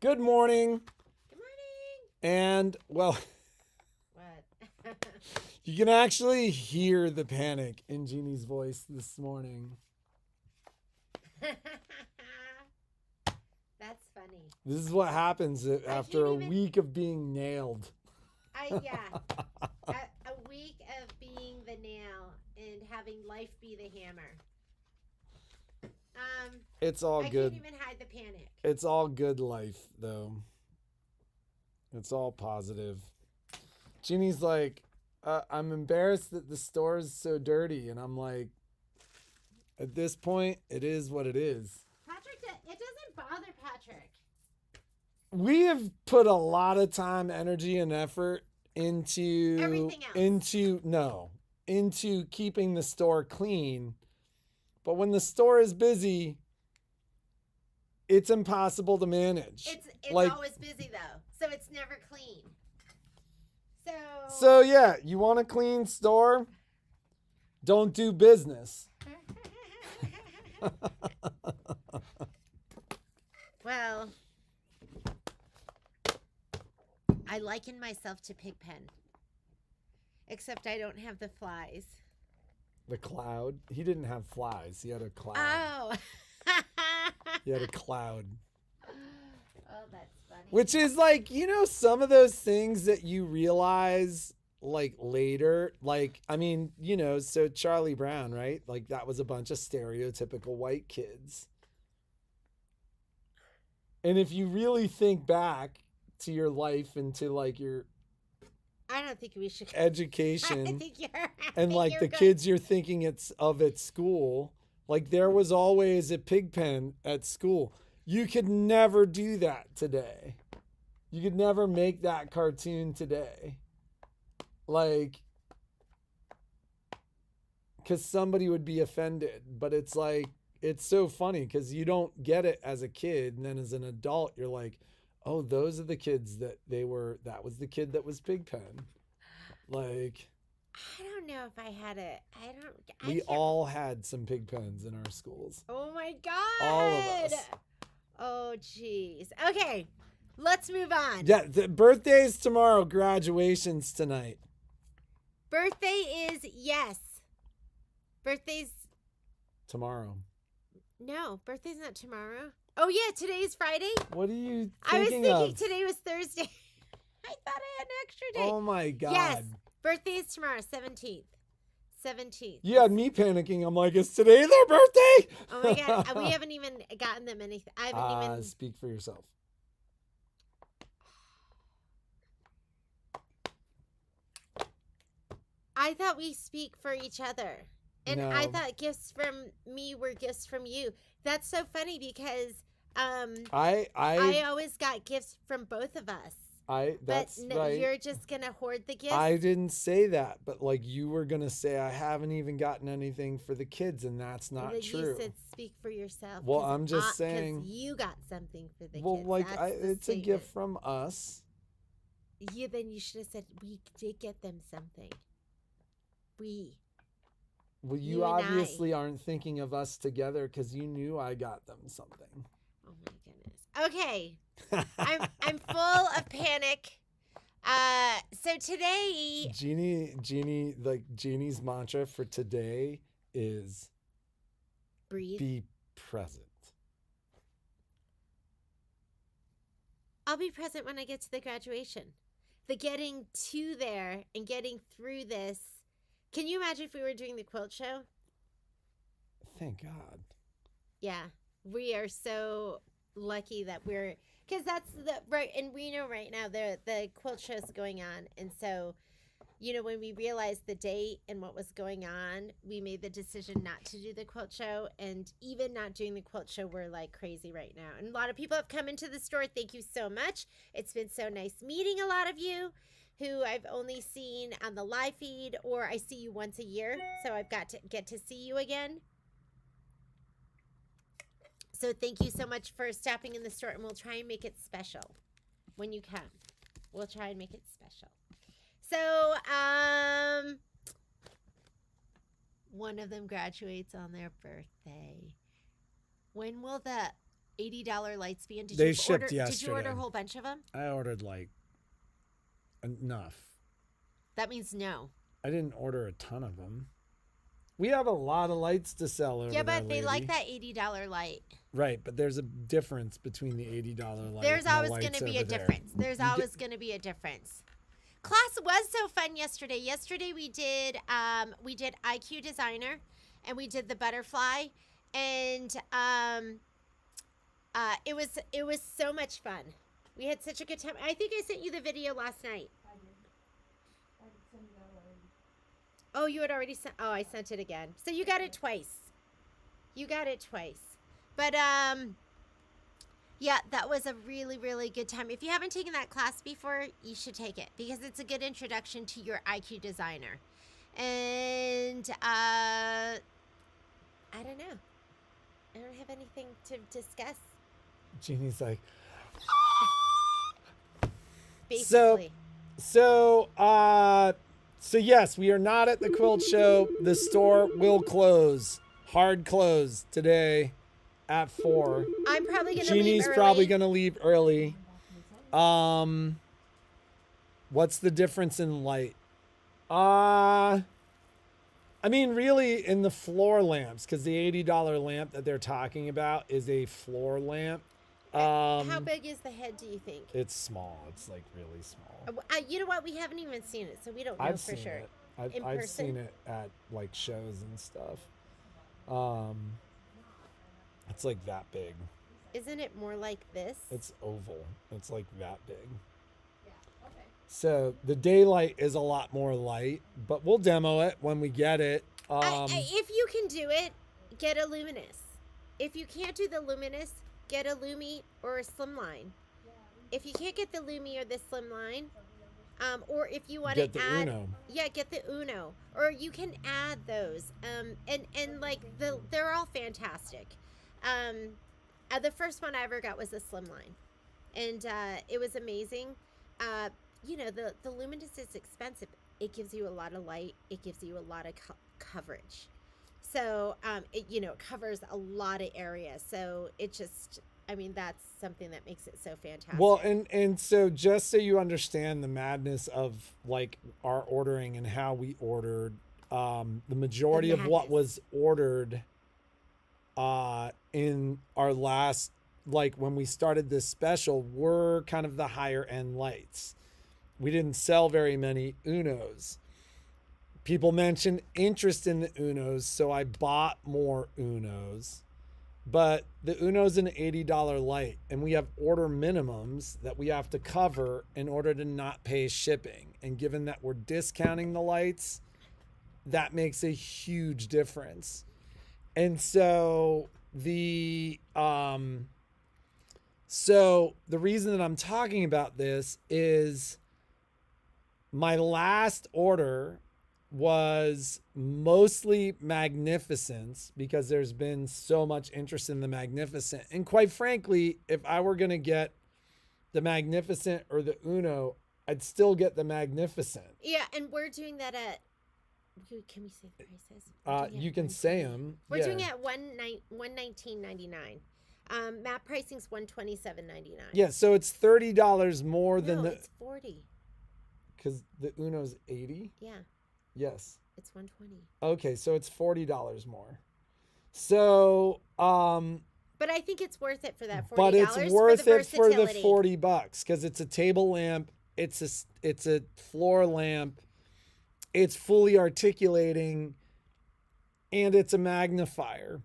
Good morning. Good morning. And, well, What? you can actually hear the panic in Jeannie's voice this morning. That's funny. This is what happens after a even- week of being nailed. Yeah. A week of being the nail and having life be the hammer. It's all good. I can't even hide the panic. It's all good life, though. It's all positive. Jeannie's like, I'm embarrassed that the store is so dirty. And I'm like, at this point, it is what it is. Patrick, it doesn't bother Patrick. We have put a lot of time, energy, and effort into Everything else. into keeping the store clean. But when the store is busy, it's impossible to manage. It's like, always busy though, so it's never clean. So yeah, you want a clean store? Don't do business. Well, I liken myself to Pigpen, except I don't have the flies. The cloud? He didn't have flies. He had a cloud. Oh. He had a cloud. Oh, that's funny. Which is like, some of those things that you realize like later, like, I mean, so Charlie Brown, right? Like that was a bunch of stereotypical white kids. And if you really think back to your life and to like your I don't think we should education I think and like the kids you're thinking it's of at school, like there was always a pig pen at school. You could never do that today. You could never make that cartoon today. Like, because somebody would be offended. But it's like, it's so funny because you don't get it as a kid. And then as an adult, you're like, oh, those are the kids that was the kid that was Pigpen. Like, I don't know if I had a, we all had some Pigpens in our schools. Oh my God. All of us. Oh, geez. Okay, let's move on. Yeah, the birthday's tomorrow, graduation's tonight. Birthday is, yes. Birthday's tomorrow. No, birthday's not tomorrow. Oh, yeah, today's Friday. What are you thinking I was thinking of? today was Thursday. I thought I had an extra day. Oh, my God. Yes, birthday is tomorrow, 17th. 17th. You had me panicking. I'm like, is today their birthday? Oh, my God. We haven't even gotten them anything. I haven't even... Speak for yourself. I thought we speak for each other. And No. I thought gifts from me were gifts from you. That's so funny because I always got gifts from both of us. That's right. You're just gonna hoard the gifts. I didn't say that, but like you were gonna say, I haven't even gotten anything for the kids, and that's not and then true. You said speak for yourself. Well, I'm just saying. You got something for the well, kids. like it's statement. a gift from us. Yeah, then you should have said we did get them something. Well, you obviously aren't thinking of us together because you knew I got them something. Oh my goodness. Okay. I'm full of panic. So today Jeannie's mantra for today is breathe. Be present. I'll be present when I get to the graduation. The getting to there and getting through this. Can you imagine if we were doing the quilt show? Thank God. Yeah. We are so lucky that because that's right in Reno right now, the quilt show is going on. And so, when we realized the date and what was going on, we made the decision not to do the quilt show. And even not doing the quilt show, we're like crazy right now. And a lot of people have come into the store. Thank you so much. It's been so nice meeting a lot of you who I've only seen on the live feed, or I see you once a year. So I've got to get to see you again. So thank you so much for stopping in the store, and we'll try and make it special when you come. We'll try and make it special. So, one of them graduates on their birthday. When will the $80 lights be in? Did They you shipped order? Did you yesterday. order a whole bunch of them? I ordered like enough. That means no. I didn't order a ton of them. We have a lot of lights to sell over Yeah, there, but they lady. like that $80 light. Right, but there's a difference between the $80 light. There's and the always lights going to be a over there. difference. There's always going to be a difference. Class was so fun yesterday. Yesterday we did IQ Designer, and we did the butterfly, and it was so much fun. We had such a good time. I think I sent you the video last night. I did send it out already. Oh, you had already sent. Oh, I sent it again. So you got it twice. You got it twice. But yeah, that was a really, really good time. If you haven't taken that class before, you should take it because it's a good introduction to your IQ Designer. And I don't know. I don't have anything to discuss. Jeannie's like, Basically. So yes, we are not at the quilt show. The store will close, hard close today at 4. I'm probably gonna leave Jeannie's early. probably gonna leave early. What's the difference in light? I mean, really, in the floor lamps, because the $80 lamp that they're talking about is a floor lamp. How big is the head, do you think? It's small. It's like really small. You know what? We haven't even seen it, so we don't know I've for seen sure. it. In I've person? seen it at like shows and stuff. It's like that big. Isn't it more like this? It's oval. It's like that big. Yeah, okay. So the daylight is a lot more light, but we'll demo it when we get it. If you can do it, get a luminous. If you can't do the luminous, get a Lumi or a Slimline. If you can't get the Lumi or the Slimline, or if you want to Get the add, Uno. yeah, get the Uno, or you can add those. And like they're all fantastic. The first one I ever got was a Slimline, and it was amazing. You know, the luminous is expensive. It gives you a lot of light. It gives you a lot of coverage. So, it covers a lot of area. So it just, I mean, that's something that makes it so fantastic. Well, and so just so you understand the madness of like our ordering and how we ordered, the majority of what was ordered in our last, like when we started this special, were kind of the higher end lights. We didn't sell very many Unos. People mentioned interest in the Unos, so I bought more Unos. But the Uno's an $80 light, and we have order minimums that we have to cover in order to not pay shipping. And given that we're discounting the lights, that makes a huge difference. And so the reason that I'm talking about this is my last order was mostly Magnificence because there's been so much interest in the Magnificent. And quite frankly, if I were going to get the Magnificent or the Uno, I'd still get the Magnificent. Yeah, and we're doing that at. Can we say the prices? You can say them. We're doing it at $119.99. Map pricing's $127.99. Yeah, so it's $30 more than No, the. it's $40. Because the Uno's 80. Yeah, Yes. it's $120. Okay, so it's $40 more. So, But I think it's worth it for that $40. but it's worth it for the versatility. $40 because it's a table lamp, it's a floor lamp, it's fully articulating, and it's a magnifier.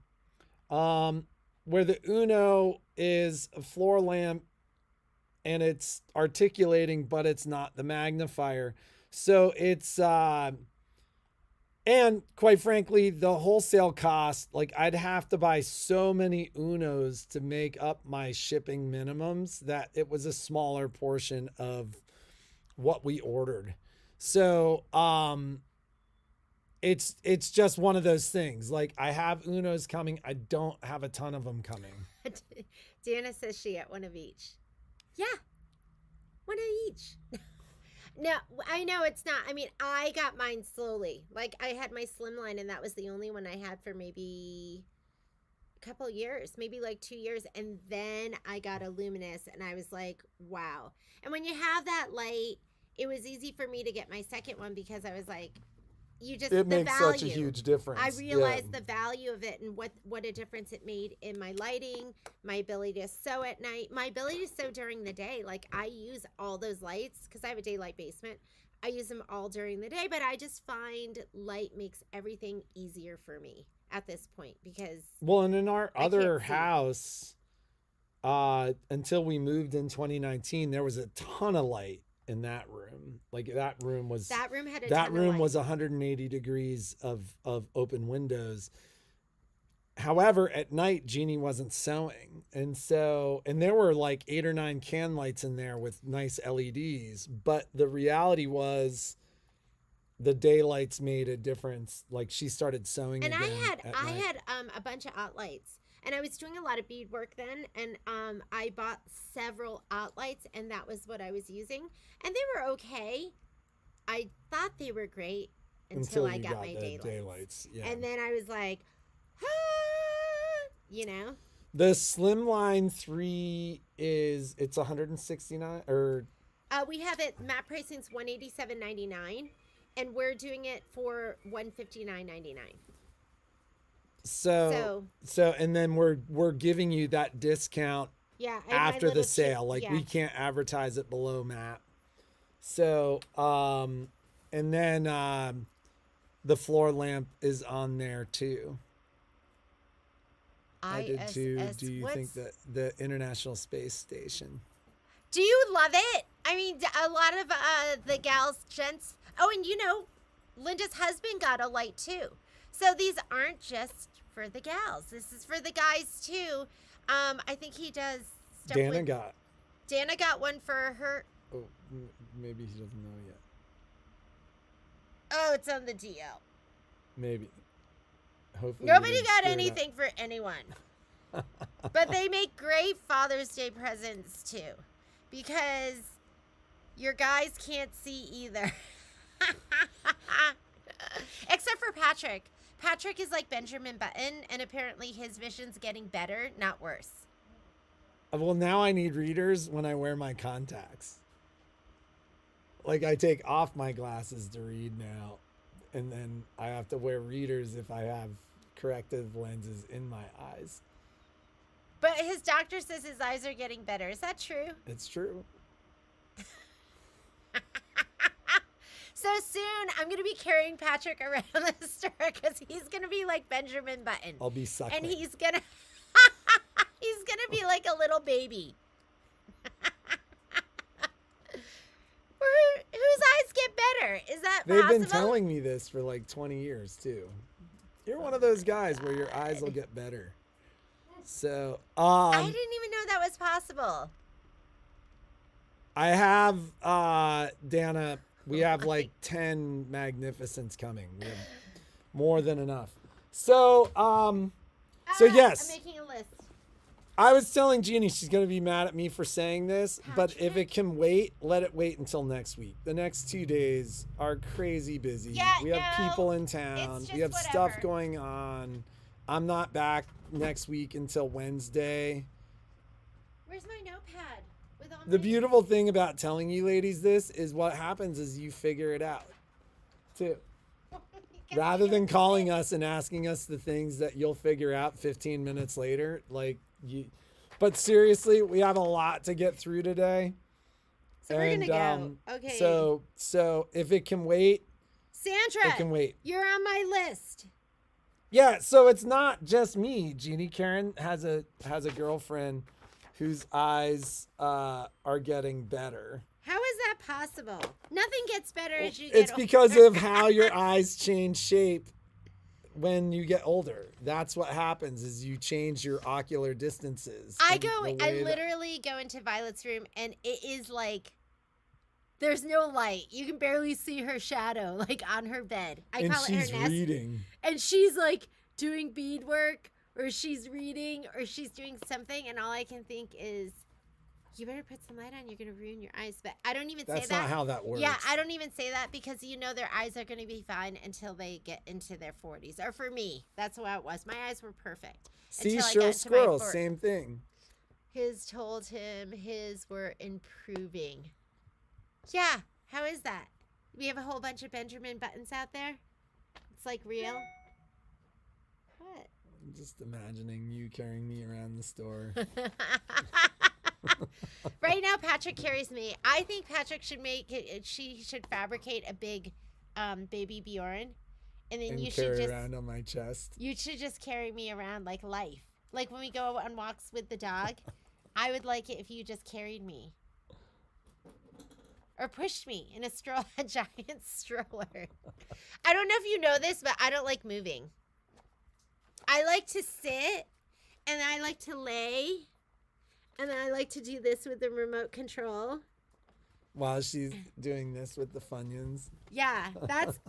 Where the Uno is a floor lamp and it's articulating, but it's not the magnifier. So it's and quite frankly, the wholesale cost, like I'd have to buy so many Unos to make up my shipping minimums that it was a smaller portion of what we ordered. So it's just one of those things. Like I have Unos coming. I don't have a ton of them coming. Dana says she got one of each. Yeah, one of each. No, I know it's not. I mean, I got mine slowly. Like I had my Slimline, and that was the only one I had for maybe couple years, maybe like 2 years, and then I got a luminous, and I was like, wow. And when you have that light, it was easy for me to get my second one because I was like, It the makes value. such a huge difference. I realized the value of it and what a difference it made in my lighting, my ability to sew at night, my ability to sew during the day. Like, I use all those lights because I have a daylight basement. I use them all during the day, but I just find light makes everything easier for me at this point because Well, and in our other can't see. house, until we moved in 2019, there was a ton of light in that room. Like that room had a that ton room of was light. 180 degrees of open windows. However, at night Jeannie wasn't sewing, and there were like 8 or 9 can lights in there with nice LEDs, but the reality was the daylights made a difference. Like, she started sewing And again I at night. had a bunch of art lights, and I was doing a lot of beadwork then, and I bought several art lights, and that was what I was using, and they were okay. I thought they were great until I you got my the daylights. Yeah. And then I was like, ah, you know. The Slimline 3 it's 169 or We have it, MAP pricing's $187.99, and we're doing it for $159.99. so and then we're giving you that discount Yeah, I have my after the little sale. Like, yeah. we can't advertise it below MAP. So and then the floor lamp is on there too. I did too. Do you think that the International Space Station? Do you love it? I mean, a lot of the gals, gents. Oh, and Linda's husband got a light too. So these aren't just for the gals. This is for the guys too. I think he does stuff Dana got one for her. Oh, maybe he doesn't know yet. Oh, it's on the DL. Maybe. Hopefully Nobody got anything for anyone. But they make great Father's Day presents too, because your guys can't see either. Except for Patrick. Patrick is like Benjamin Button, and apparently his vision's getting better, not worse. Well, now I need readers when I wear my contacts. Like, I take off my glasses to read now, and then I have to wear readers if I have corrective lenses in my eyes. But his doctor says his eyes are getting better. Is that true? It's true. So soon, I'm going to be carrying Patrick around the store because he's going to be like Benjamin Button. I'll be suckling. And he's going to be like a little baby. Whose eyes get better? Is that They've possible? been telling me this for like 20 years too. You're one of those guys where your eyes will get better. So, I didn't even know that was possible. I have, Dana, we have like 10 magnificents coming. We have more than enough. So, yes. I'm making a list. I was telling Jeannie she's going to be mad at me for saying this, but if Patrick? it can wait, let it wait until next week. The next 2 days are crazy busy. Yeah, we have no, people in town. it's We have just stuff whatever. going on. I'm not back next week until Wednesday. Where's my notepad? With all The my- beautiful thing about telling you ladies this is what happens is you figure it out too. Rather than calling us and asking us the things that you'll figure out 15 minutes later, but seriously, we have a lot to get through today. So we're going to go. Okay. So if it can wait, Sandra, it can wait. you're on my list. Yeah, so it's not just me, Jeannie. Karen has a girlfriend whose eyes are getting better. How is that possible? Nothing gets better as you get It's older. because of how your eyes change shape when you get older. That's what happens is you change your ocular distances. I literally go into Violet's room, and it is like there's no light. You can barely see her shadow, like on her bed. I and call it her she's nest. reading. And she's like doing beadwork, or she's reading, or she's doing something, and all I can think is, you better put some light on. You're going to ruin your eyes. But I don't even say That's that. not how that works. Yeah, I don't even say that because their eyes are going to be fine until they get into their 40s. Or for me, that's how it was. My eyes were perfect. Seashell squirrels, same thing. His told him his were improving. Yeah, how is that? We have a whole bunch of Benjamin Buttons out there. It's like real. What? I'm just imagining you carrying me around the store. Right now, Patrick carries me. I think Patrick should she should fabricate a big baby Bjorn. And then you should carry just around on my chest. You should just carry me around like life. Like when we go on walks with the dog, I would like it if you just carried me. Or pushed me in a giant stroller. I don't know if you know this, but I don't like moving. I like to sit, and I like to lay, and then I like to do this with the remote control. While she's doing this with the Funyuns. Yeah, that's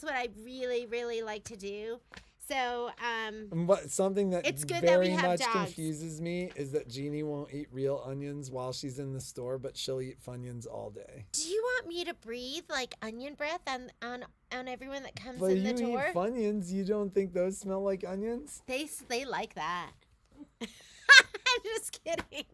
what I really, really like to do. So, something that it's good very that we have much dogs. confuses me is that Jeannie won't eat real onions while she's in the store, but she'll eat Funyuns all day. Do you want me to breathe like onion breath on everyone that comes But in the you door? eat Funyuns, you don't think those smell like onions? They like that. I'm just kidding.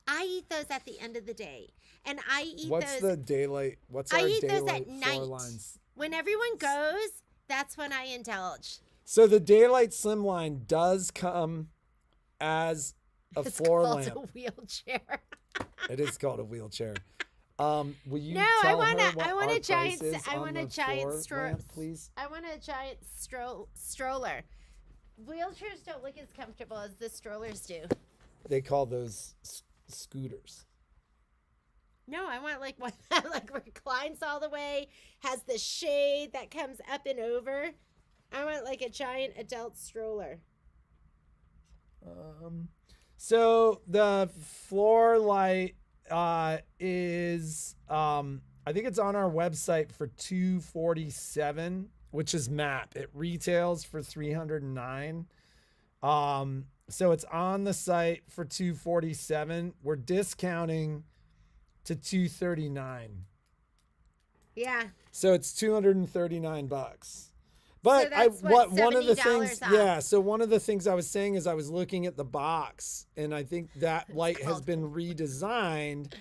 I eat those at the end of the day, and I eat What's those. the daylight? What's I our eat those daylight at floor night. lines? When everyone goes, that's when I indulge. So the daylight slimline does come as a It's floor called lamp. a wheelchair. It is called a wheelchair. Will you No, tell I want her what I want our a giant. price is I on want the a giant floor lamp, please? I want a giant stroller. Wheelchairs don't look as comfortable as the strollers do. They call those scooters. No, I want like one that like reclines all the way, has the shade that comes up and over. I want like a giant adult stroller. So the floor light is I think it's on our website for $247, which is MAP. It retails for $309. So it's on the site for $247. We're discounting to $239. Yeah. So it's $239. But So that's one of the $70 things, off. yeah. So one of the things I was saying is I was looking at the box, and I think that light has called- been redesigned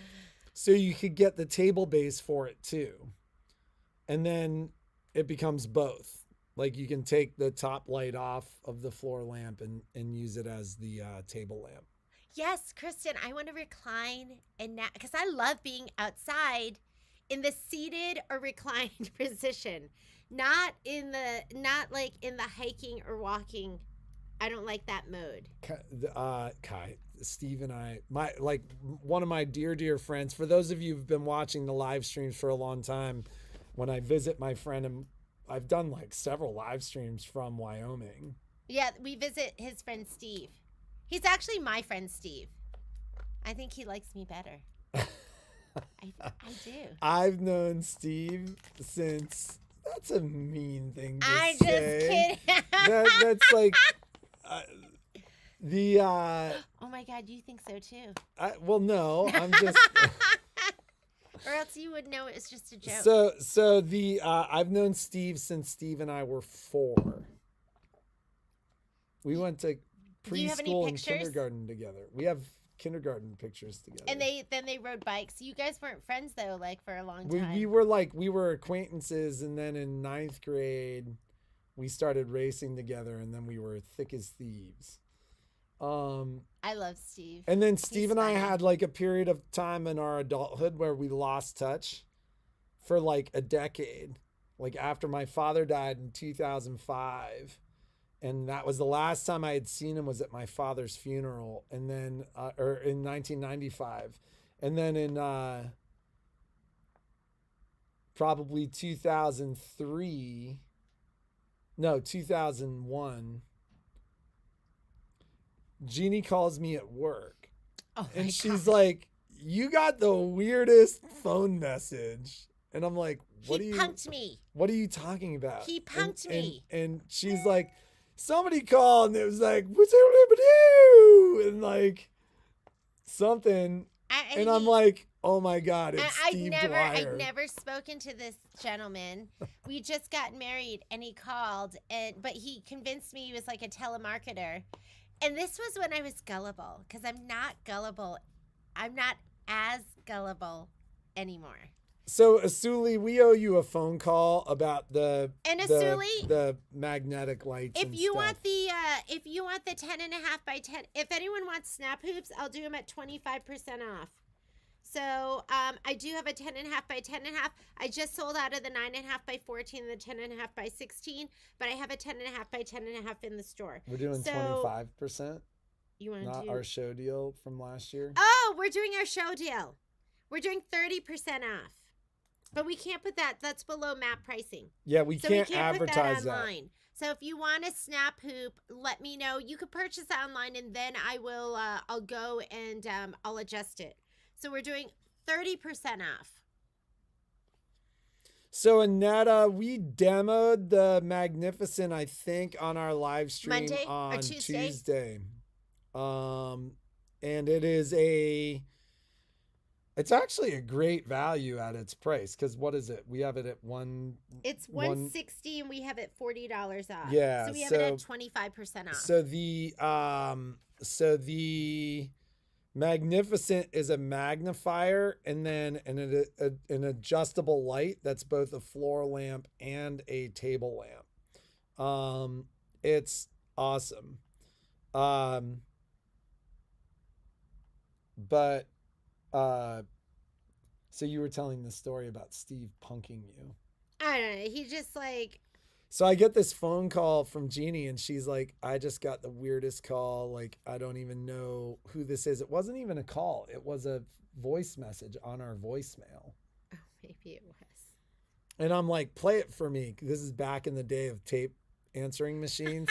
so you could get the table base for it too, and then it becomes both. Like you can take the top light off of the floor lamp and use it as the table lamp. Yes, Kristen, I want to recline and because I love being outside in the seated or reclined position. Not like in the hiking or walking. I don't like that mode. Kai, Steve and I, one of my dear friends, for those of you who've been watching the live streams for a long time, when I visit my friend, and I've done like several live streams from Wyoming. Yeah, we visit his friend Steve. He's actually my friend Steve. I think he likes me better. I do. I've known Steve since. That's a mean thing to I'm say. just kidding. That's like the. Oh my God, you think so too? Well, no, I'm just. Or else you would know it's just a joke. So the I've known Steve since Steve and I were 4. We went to Do you have any preschool and pictures? kindergarten together. We have kindergarten pictures together. And then they rode bikes. You guys weren't friends though, like for a long time. we were acquaintances, and then in 9th grade we started racing together, and then we were thick as thieves. I love Steve. And then Steve and I funny. had like a period of time in our adulthood where we lost touch for like a decade. Like after my father died in 2005. And that was the last time I had seen him, was at my father's funeral. And then, or in 1995. And then in probably 2001, Jeannie calls me at work. Oh my And she's God. like, "You got the weirdest phone message." And I'm like, "What He are you punked me. What are you talking about?" He punked me. And she's like, "Somebody called," and it was like, "What's up with you?" And like, something, and I'm he- like, oh my God, it's I'd Steve I'd Dwyer. never spoken to this gentleman. We just got married, and he called, but he convinced me he was like a telemarketer. And this was when I was gullible, because I'm not gullible. I'm not as gullible anymore. So Asuli, we owe you a phone call about the And Asuli, the magnetic lights. if and you stuff. want the 10.5 by 10, if anyone wants snap hoops, I'll do them at 25% off. So I do have a 10.5 by 10.5. I just sold out of the 9.5 by 14 and the 10.5 by 16, but I have a 10.5 by 10.5 in the store. We're doing So 25%, you want to not do our show deal from last year. Oh, we're doing our show deal. We're doing 30% off. But we can't put that. That's below MAP pricing. Yeah, we So can't we can't advertise put that online. So if you want a snap hoop, let me know. You could purchase it online, and then I will. I'll go and I'll adjust it. So we're doing 30% off. So Annetta, we demoed the Magnificent, I think, on our live stream Monday or on Tuesday? Tuesday. And it is it's actually a great value at its price, because what is it? We have it at It's one- $160, and we have it $40 off. Yeah, So we have it at 25% off. So the Magnificent is a magnifier, and then an adjustable light that's both a floor lamp and a table lamp. It's awesome. But so you were telling the story about Steve punking you. I don't know. He just like, So I get this phone call from Jeannie, and she's like, I just got the weirdest call. Like, I don't even know who this is. It wasn't even a call. It was a voice message on our voicemail. oh, maybe it was. And I'm like, play it for me. This is back in the day of tape answering machines.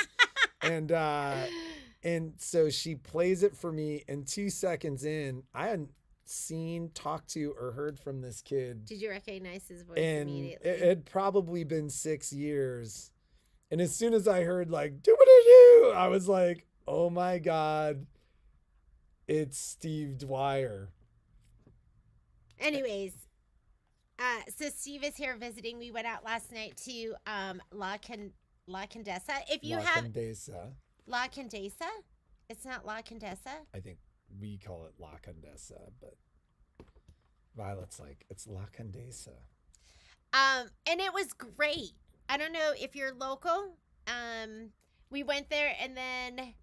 And so she plays it for me, and 2 seconds in, I hadn't seen, talked to, or heard from this kid. Did you recognize his voice And immediately? it had probably been 6 years. And as soon as I heard like, do, I was like, oh my God, it's Steve Dwyer. Anyways, so Steve is here visiting. We went out last night to La Condesa. If you La have Condesa. La Condesa, it's not La Condesa. I think we call it La Condesa, but Violet's like, it's La Condesa. And it was great. I don't know if you're local. We went there, and then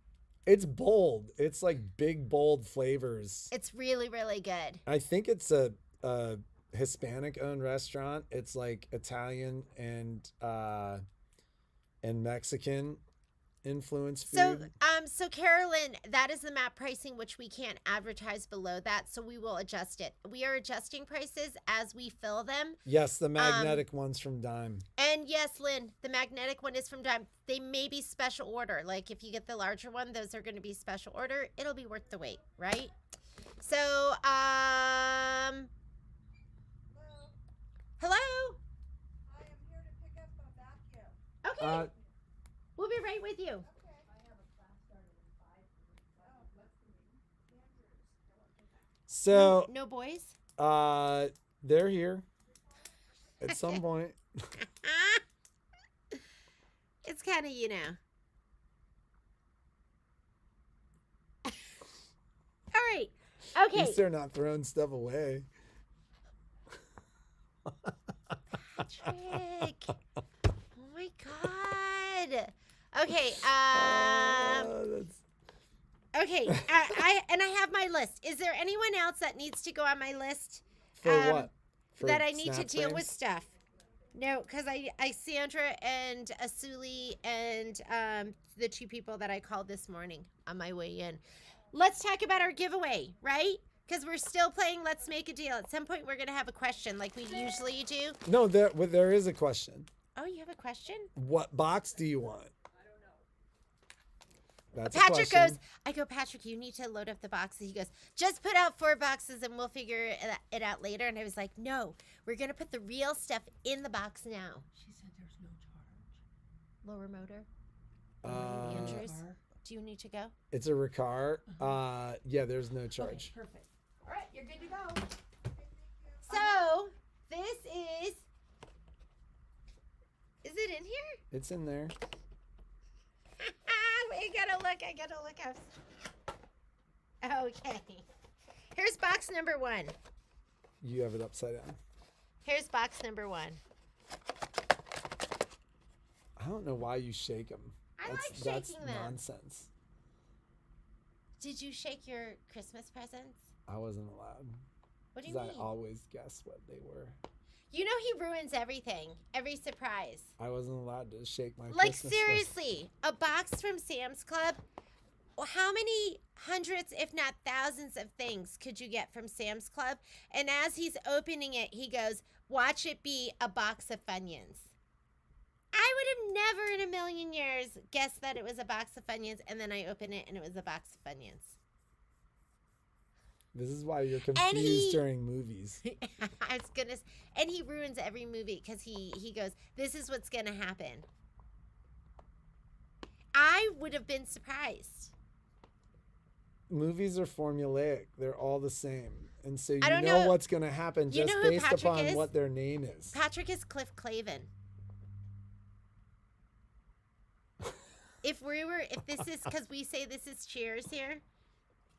It's bold. It's like big, bold flavors. it's really, really good. I think it's a Hispanic-owned restaurant. It's like Italian and Mexican influenced food. So Carolyn, that is the MAP pricing, which we can't advertise below that, so we will adjust it. We are adjusting prices as we fill them. Yes, the magnetic one's from Dime. And yes, Lynn, the magnetic one is from Dime. They may be special order. Like if you get the larger one, those are going to be special order. It'll be worth the wait, right? So, hello? I am here to pick up a vacuum. Okay. We'll be right with you. So, No boys? they're here at some point. It's kind of, All right. At Okay. least they're not throwing stuff away. Patrick. Oh my God. Okay. That's- Okay. I have my list. Is there anyone else that needs to go on my list? For what? For That I need to snap deal with frames? stuff. No, because I Sandra and Asuli and the two people that I called this morning on my way in. Let's talk about our giveaway, right? Because we're still playing Let's Make a Deal. At some point, we're going to have a question like we usually do. No, there is a question. Oh, you have a question? What box do you want? That's a Patrick question. goes, I go, Patrick, you need to load up the boxes. He goes, just put out 4 boxes and we'll figure it out later. And I was like, no, we're going to put the real stuff in the box now. She said there's no charge. Lower motor. Uh, Andrews. Do you need to go? It's a Ricard. Yeah, there's no charge. Okay, perfect. All right, you're good to go. So this is it in here? It's in there. I gotta look up. Okay. Here's box number 1. You have it upside down. Here's box number 1. I don't know why you shake them. That's That's shaking them. nonsense. Did you shake your Christmas presents? I wasn't allowed. What do you Because mean? I always guess what they were. You know he ruins everything, every surprise. I wasn't allowed to shake my Like Christmas seriously, a box from Sam's Club. How many hundreds, if not thousands, of things could you get from Sam's Club? And as he's opening it, he goes, "Watch it be a box of Funyuns." I would have never in a million years guessed that it was a box of Funyuns, and then I open it and it was a box of Funyuns. This is why you're confused during movies. I was gonna, and he ruins every movie because he goes, "This is what's gonna happen." I would have been surprised. Movies are formulaic. They're all the same. And so you I don't know know. what's going to happen You just know who based Patrick upon is? what their name is. Patrick is Cliff Clavin. If this is, because we say this is Cheers here,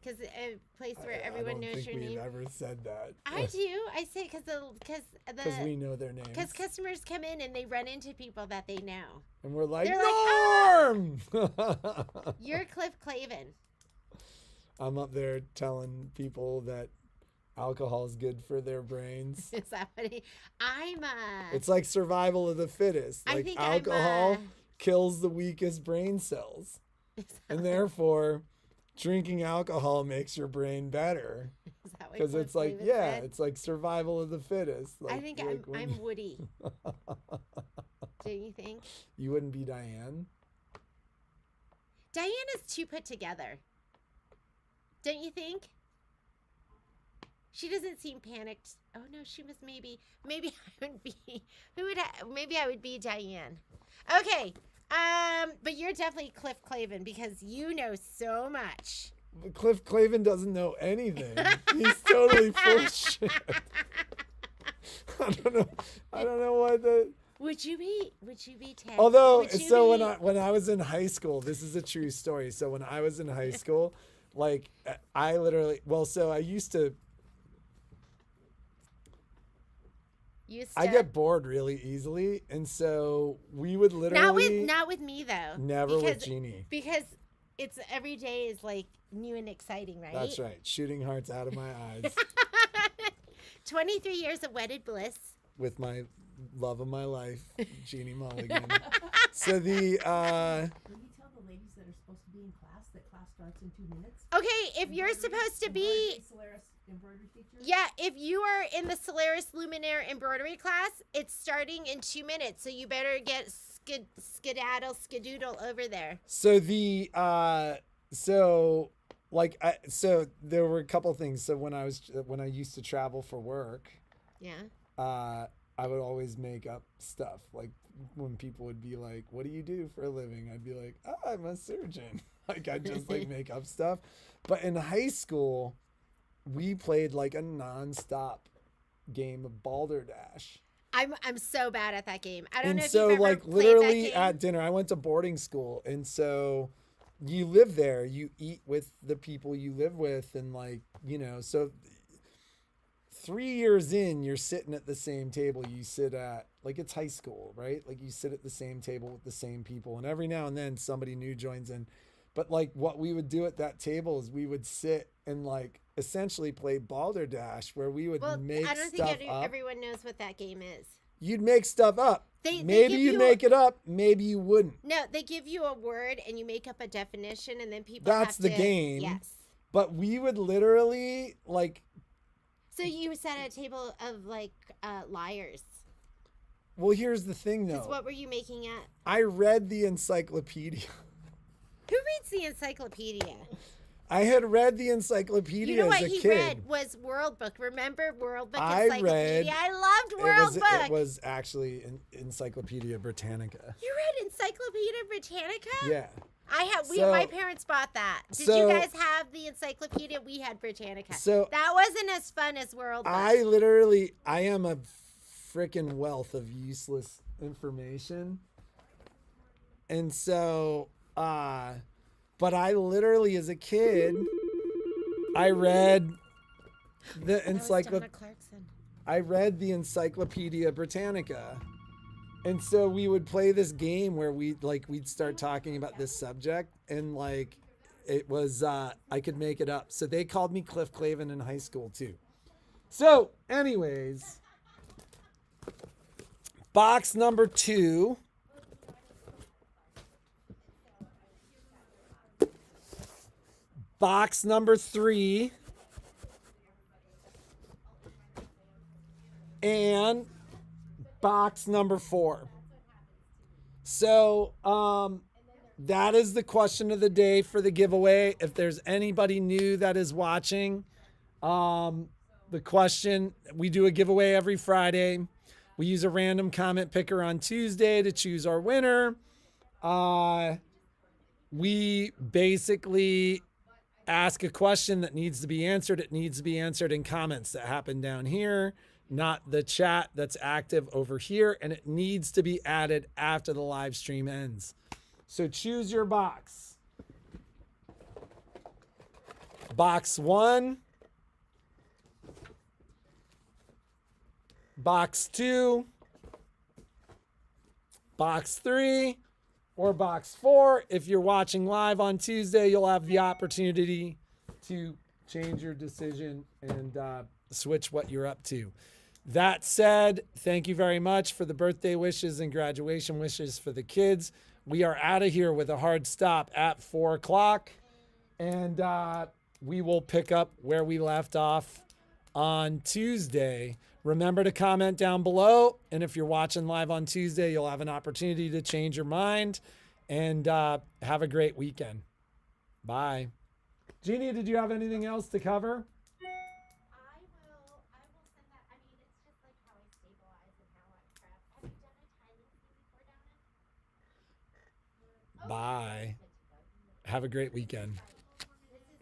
because a place where everyone knows your I don't think name. we've ever said that. I do. I say because Because we know their names. because customers come in and they run into people that they know. And we're like, They're like, Norm! You're Cliff Clavin. I'm up there telling people that alcohol is good for their brains. Is that what It's like survival of the fittest. I Like think alcohol kills the weakest brain cells. And therefore, drinking alcohol makes your brain better. Because it's like, yeah, it's like survival of the fittest. Like, I think I'm Woody. Do you think? You wouldn't be Diane? Diana's too put together. Don't you think? She doesn't seem panicked. Oh no, she was maybe I would be maybe I would be Diane. Okay. But you're definitely Cliff Clavin because you know so much. Cliff Clavin doesn't know anything. He's totally full of shit. I don't know why the. Would you be Ted? Although, so when I was in high school, this is a true story. So when I was in high school, like I literally, so I used to. I get bored really easily, and so we would literally not with me though. Never with Jeannie. Because it's every day is like new and exciting, right? That's right. Shooting hearts out of my eyes. 23 years of wedded bliss. With my love of my life, Jeannie Mulligan. So the Will you tell the ladies that are supposed to be in class that class starts in 2 minutes? Okay, if you're supposed to be embroidery teacher? Yeah, if you are in the Solaris Luminaire embroidery class, it's starting in 2 minutes, so you better get skedaddle over there. So the so there were a couple things. So when I used to travel for work, yeah, I would always make up stuff. Like when people would be like, "What do you do for a living?" I'd be like, "Oh, I'm a surgeon." Like I just like make up stuff. But in high school, we played like a nonstop game of balderdash. I'm so bad at that game. I don't know if so you've ever like played literally that game. at dinner, I went to boarding school, and so you live there, you eat with the people you live with, and like, you know, so 3 years in, you're sitting at the same table you sit at, like it's high school, right? Like you sit at the same table with the same people, and every now and then somebody new joins in. But like what we would do at that table is we would sit and like essentially play balderdash, where we would make I don't stuff think up. everyone knows what that game is. You'd make stuff up. They maybe give you'd you make it up, maybe you wouldn't. No, they give you a word and you make up a definition, and then people That's have the to, game. Yes. But we would literally like. So you sat at a table of like liars. Well, here's the thing, though. What were you making at? I read the encyclopedia. Who reads the encyclopedia? I had read the encyclopedia You know what as a he kid. read was World Book. Remember World Book I Encyclopedia? I loved World Book. It was actually Encyclopedia Britannica. You read Encyclopedia Britannica? Yeah. My parents bought that. Did you guys have the encyclopedia? We had Britannica. So that wasn't as fun as World Book. I am a freaking wealth of useless information. And so, but I literally, as a kid, I read the Encyclopedia Britannica. And so we would play this game where we'd start talking about this subject, and like it was I could make it up. So they called me Cliff Clavin in high school too. So, anyways, box number 2. Box number 3. And box number 4. So, that is the question of the day for the giveaway. If there's anybody new that is watching, the question, we do a giveaway every Friday. We use a random comment picker on Tuesday to choose our winner. We basically ask a question that needs to be answered. It needs to be answered in comments that happen down here, not the chat that's active over here, and it needs to be added after the live stream ends. So choose your box. Box 1, box 2, box 3, or box 4. If you're watching live on Tuesday, you'll have the opportunity to change your decision and switch what you're up to. That said, thank you very much for the birthday wishes and graduation wishes for the kids. We are out of here with a hard stop at 4 o'clock, and we will pick up where we left off on Tuesday. Remember to comment down below, and if you're watching live on Tuesday, you'll have an opportunity to change your mind, and have a great weekend. Bye. Jeannie, did you have anything else to cover? I will send that. I mean, it's just like how I stabilize and how I prep. Have you done a Thailand before, Donna? Bye. Have a great weekend.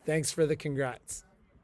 Thanks for the congrats.